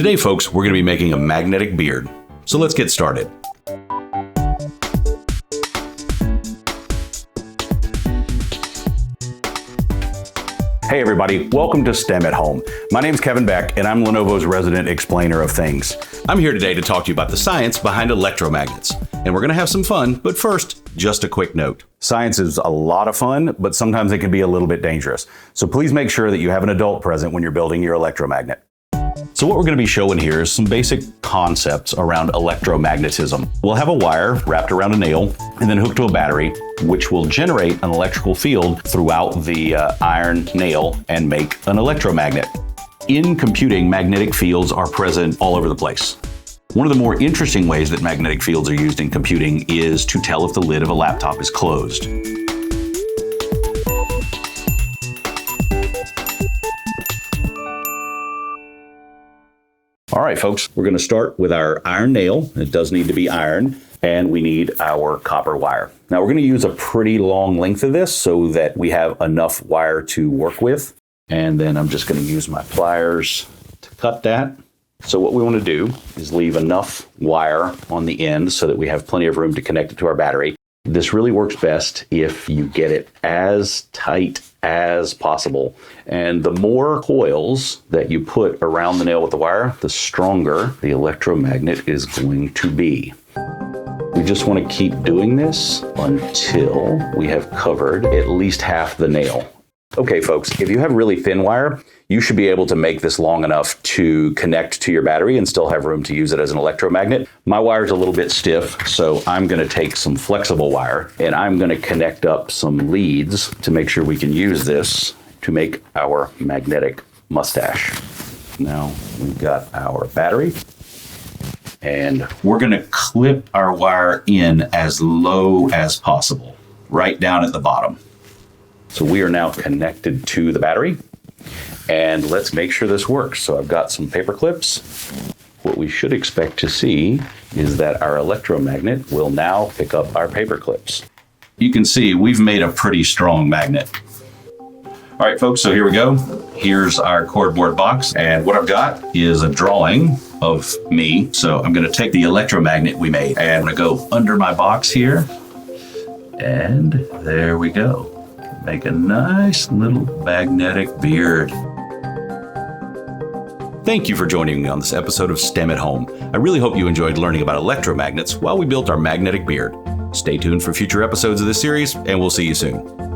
Today, folks, we're going to be making a magnetic beard. So let's get started. Hey everybody, welcome to STEM at Home. My name's Kevin Beck and I'm Lenovo's resident explainer of things. I'm here today to talk to you about the science behind electromagnets. And we're gonna have some fun, but first, just a quick note. Science is a lot of fun, but sometimes it can be a little bit dangerous. So please make sure that you have an adult present when you're building your electromagnet. So what we're going to be showing here is some basic concepts around electromagnetism. We'll have a wire wrapped around a nail and then hooked to a battery, which will generate an electrical field throughout the iron nail and make an electromagnet. In computing, magnetic fields are present all over the place. One of the more interesting ways that magnetic fields are used in computing is to tell if the lid of a laptop is closed. All right, folks, we're going to start with our iron nail. It does need to be iron, and we need our copper wire. Now, we're going to use a pretty long length of this so that we have enough wire to work with. And then I'm just going to use my pliers to cut that. So what we want to do is leave enough wire on the end so that we have plenty of room to connect it to our battery. This really works best if you get it as tight as possible. And the more coils that you put around the nail with the wire, the stronger the electromagnet is going to be. We just want to keep doing this until we have covered at least half the nail. Okay, folks, if you have really thin wire, you should be able to make this long enough to connect to your battery and still have room to use it as an electromagnet. My wire's a little bit stiff, so I'm going to take some flexible wire and I'm going to connect up some leads to make sure we can use this to make our magnetic mustache. Now we've got our battery and we're going to clip our wire in as low as possible, right down at the bottom. So we are now connected to the battery, and let's make sure this works. So I've got some paper clips. What we should expect to see is that our electromagnet will now pick up our paper clips. You can see we've made a pretty strong magnet. All right, folks, so here we go. Here's our cardboard box, and what I've got is a drawing of me. So I'm gonna take the electromagnet we made, and I'm gonna go under my box here, and there we go. Make a nice little magnetic beard. Thank you for joining me on this episode of STEM at Home. I really hope you enjoyed learning about electromagnets while we built our magnetic beard. Stay tuned for future episodes of this series, and we'll see you soon.